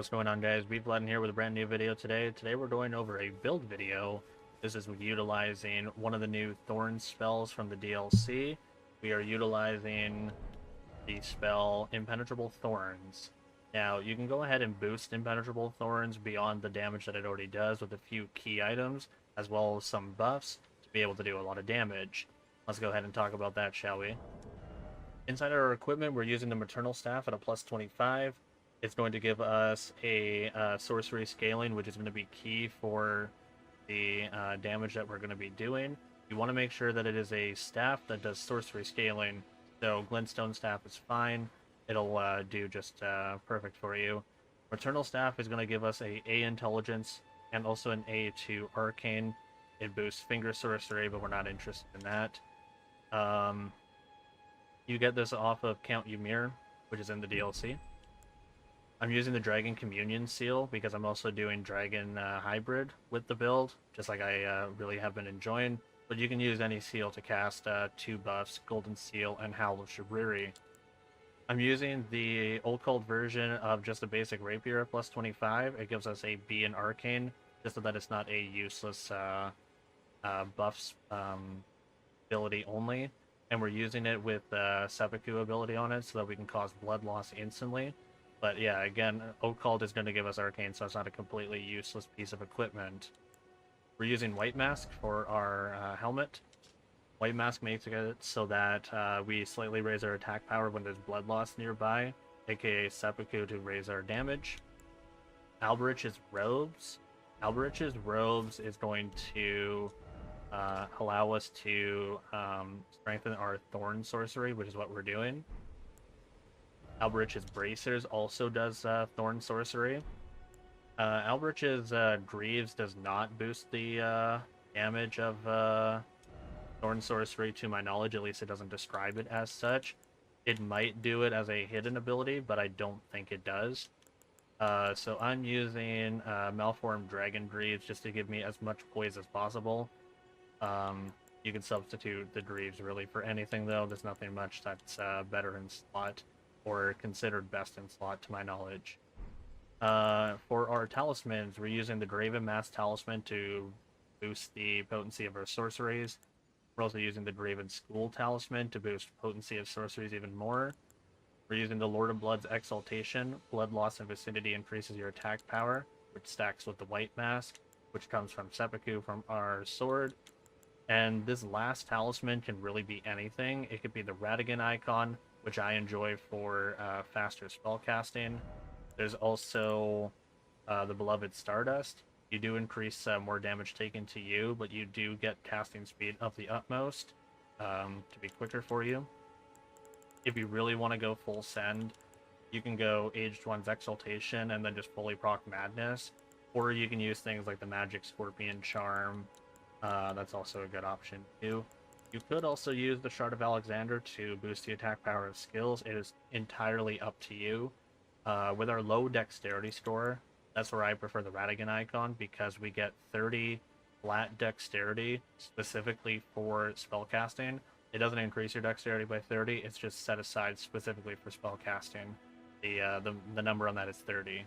What's going on, guys? Bflattened here with a brand new video today. Today we're going over a build video. This is utilizing one of the new Thorns spells from the DLC. We are utilizing the spell Impenetrable Thorns. Now, you can go ahead and boost Impenetrable Thorns beyond the damage that it already does with a few key items, as well as some buffs to be able to do a lot of damage. Let's go ahead and talk about that, shall we? Inside our equipment, we're using the Maternal Staff at a plus 25. It's going to give us a sorcery scaling, which is going to be key for the damage that we're going to be doing. You want to make sure that it is a staff that does sorcery scaling. So Glintstone Staff is fine. It'll do just perfect for you. Maternal Staff is going to give us a Intelligence and also an A to Arcane. It boosts Finger Sorcery, but we're not interested in that. You get this off of Count Ymir, which is in the DLC. I'm using the Dragon Communion Seal because I'm also doing Dragon Hybrid with the build, just like I really have been enjoying. But you can use any seal to cast 2 buffs, Golden Seal and Howl of Shabriri. I'm using the old cult version of just a basic Rapier at plus 25. It gives us a B in Arcane, just so that it's not a useless buffs ability only. And we're using it with Seppuku ability on it so that we can cause blood loss instantly. But yeah, again, Occult is going to give us Arcane, so it's not a completely useless piece of equipment. We're using White Mask for our helmet. White Mask makes it so that we slightly raise our attack power when there's blood loss nearby, aka Seppuku to raise our damage. Alberich's Robes. Alberich's Robes is going to allow us to strengthen our Thorn sorcery, which is what we're doing. Alberich's Bracers also does Thorn sorcery. Alberich's Greaves does not boost the damage of Thorn sorcery to my knowledge, at least it doesn't describe it as such. It might do it as a hidden ability, but I don't think it does. So I'm using Malformed Dragon Greaves just to give me as much poise as possible. You can substitute the Greaves really for anything though, there's nothing much that's better in slot or considered best in slot to my knowledge. For our talismans, we're using the Graven Mask Talisman to boost the potency of our sorceries. We're also using the Graven School Talisman to boost potency of sorceries even more. We're using the Lord of Blood's Exaltation. Blood loss in vicinity increases your attack power, which stacks with the White Mask, which comes from Seppuku from our sword. And this last talisman can really be anything. It could be the Radigan icon, which I enjoy for faster spellcasting. There's also the Beloved Stardust. You do increase more damage taken to you, but you do get casting speed of the utmost to be quicker for you. If you really want to go full send, you can go Aged One's Exaltation and then just fully proc Madness. Or you can use things like the Magic Scorpion Charm. That's also a good option too. You could also use the Shard of Alexander to boost the attack power of skills. It is entirely up to you. With our low dexterity score, that's where I prefer the Radigan icon because we get 30 flat dexterity specifically for spellcasting. It doesn't increase your dexterity by 30, it's just set aside specifically for spellcasting. The number on that is 30.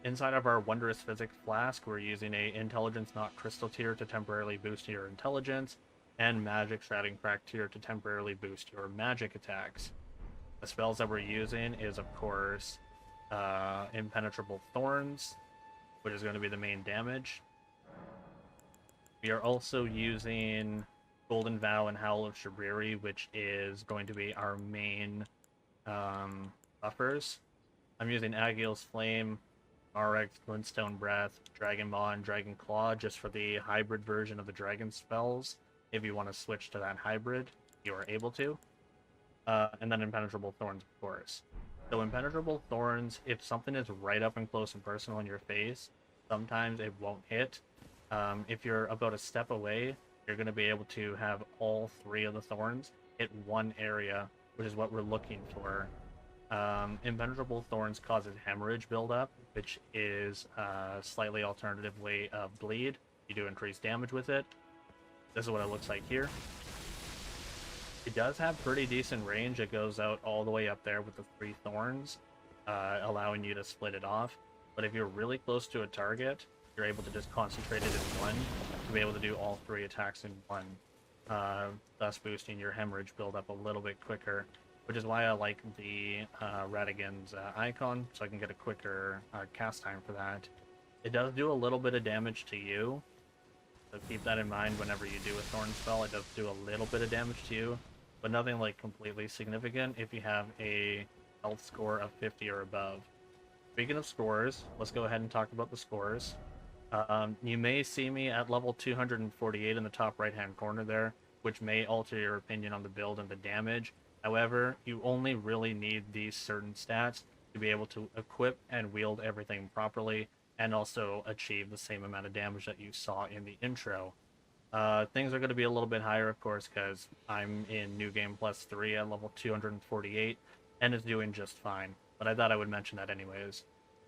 Inside of our Wondrous Physick flask, we're using a Intelligence Not Crystal tier to temporarily boost your intelligence, and Magic Shrouding Crack tier to temporarily boost your magic attacks. The spells that we're using is, of course, Impenetrable Thorns, which is going to be the main damage. We are also using Golden Vow and Howl of Shabriri, which is going to be our main buffers. I'm using Agiel's Flame, RX, Glintstone Breath, Dragon Maw, and Dragon Claw just for the hybrid version of the dragon spells. If you want to switch to that hybrid, you are able to. And then Impenetrable Thorns, of course. So Impenetrable Thorns, if something is right up and close and personal in your face, sometimes it won't hit. If you're about a step away, you're going to be able to have all 3 of the thorns hit one area, which is what we're looking for. Impenetrable Thorns causes hemorrhage buildup, which is a slightly alternative way of bleed. You do increase damage with it. This is what it looks like here. It does have pretty decent range. It goes out all the way up there with the 3 thorns. allowing you to split it off. But if you're really close to a target, you're able to just concentrate it in one to be able to do all 3 attacks in one, thus boosting your hemorrhage build up a little bit quicker, which is why I like the Radigan's icon, so I can get a quicker cast time for that. It does do a little bit of damage to you, so keep that in mind whenever you do a Thorn spell. It does do a little bit of damage to you, but nothing like completely significant if you have a health score of 50 or above. Speaking of scores, let's go ahead and talk about the scores. You may see me at level 248 in the top right hand corner there, which may alter your opinion on the build and the damage. However, you only really need these certain stats to be able to equip and wield everything properly, and also achieve the same amount of damage that you saw in the intro. Things are going to be a little bit higher, of course, because I'm in New Game Plus 3 at level 248, and is doing just fine, but I thought I would mention that anyways.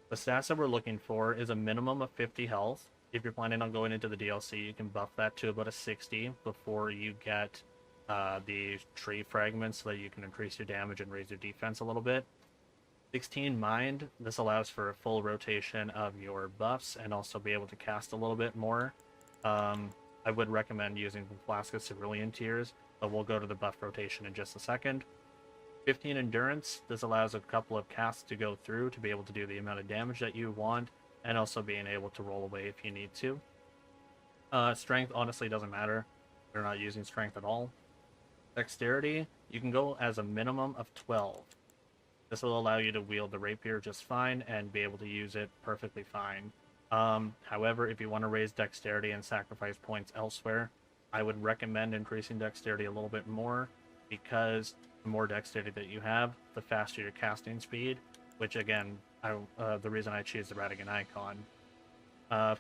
The stats that we're looking for is a minimum of 50 health. If you're planning on going into the DLC, you can buff that to about a 60 before you get the tree fragments so that you can increase your damage and raise your defense a little bit. 16 mind, this allows for a full rotation of your buffs and also be able to cast a little bit more. I would recommend using the Flask of Cerulean Tears, but we'll go to the buff rotation in just a second. 15 endurance, this allows a couple of casts to go through to be able to do the amount of damage that you want, and also being able to roll away if you need to. Strength honestly doesn't matter, we're not using strength at all. Dexterity, you can go as a minimum of 12. This will allow you to wield the rapier just fine and be able to use it perfectly fine. However, if you want to raise dexterity and sacrifice points elsewhere, I would recommend increasing dexterity a little bit more, because the more dexterity that you have, the faster your casting speed, which again, the reason I choose the Radigan icon.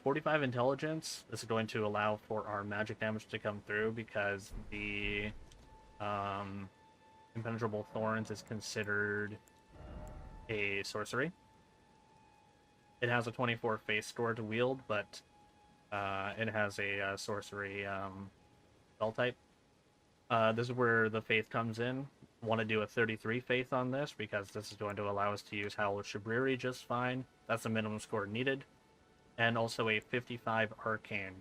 45 intelligence, this is going to allow for our magic damage to come through, because the Impenetrable Thorns is considered a sorcery. It has a 24 face score to wield, but it has a sorcery spell type. This is where the faith comes in. Want to do a 33 faith on this, because this is going to allow us to use Howl of Shabriri just fine. That's the minimum score needed. And also a 55 arcane.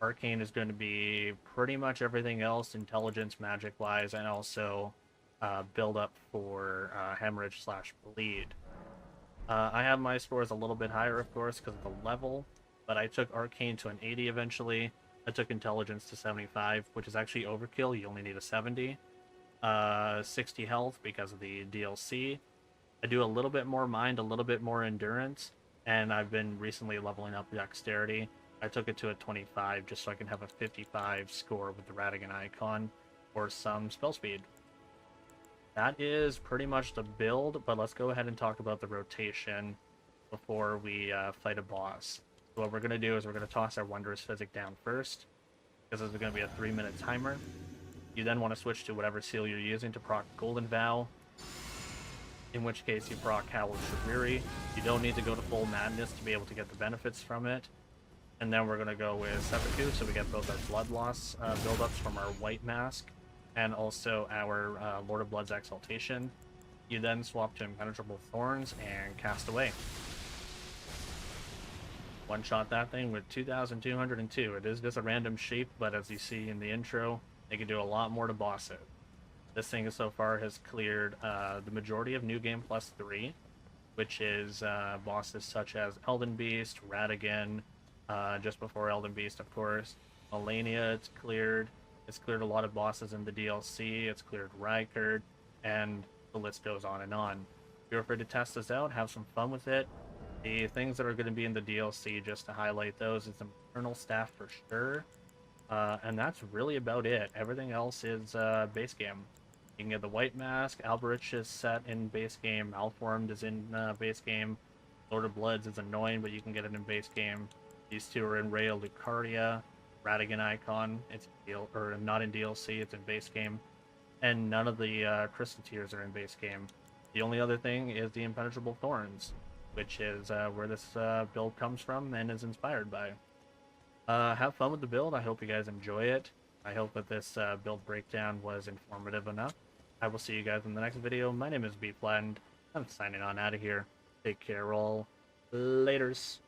Arcane is going to be pretty much everything else, intelligence, magic wise, and also build up for hemorrhage / bleed. I have my scores a little bit higher, of course, because of the level, but I took arcane to an 80 eventually. I took intelligence to 75, which is actually overkill. You only need a 70. 60 health because of the DLC. I do a little bit more mind, a little bit more endurance, and I've been recently leveling up dexterity. I took it to a 25 just so I can have a 55 score with the Radigan icon or some spell speed. That is pretty much the build, but let's go ahead and talk about the rotation before we fight a boss. So what we're going to do is we're going to toss our Wondrous Physick down first, because this is going to be a 3-minute timer. You then want to switch to whatever seal you're using to proc Golden Vow, in which case you proc Howl of Shabriri. You don't need to go to full madness to be able to get the benefits from it. And then we're going to go with Seppuku, so we get both our blood loss buildups from our white mask, and also our Lord of Blood's Exaltation. You then swap to Impenetrable Thorns and cast away. One-shot that thing with 2,202. It is just a random shape, but as you see in the intro, they can do a lot more to boss it. This thing so far has cleared the majority of New Game Plus 3, which is bosses such as Elden Beast, Radigan, just before Elden Beast, of course. Melania, it's cleared. It's cleared a lot of bosses in the DLC. It's cleared Rykard, and the list goes on and on. Feel free to test this out, have some fun with it. The things that are going to be in the DLC, just to highlight those, is the Eternal Staff for sure. And that's really about it. Everything else is base game. You can get the White Mask, Alberich is set in base game, Malformed is in base game, Lord of Bloods is annoying, but you can get it in base game. These two are in Rail Lucaria, Radigan Icon, it's not in DLC, it's in base game. And none of the Crystal Tears are in base game. The only other thing is the Impenetrable Thorns, which is where this build comes from and is inspired by. Have fun with the build. I hope you guys enjoy it. I hope that this build breakdown was informative enough. I will see you guys in the next video. My name is Bflattened. I'm signing on out of here. Take care all. Laters.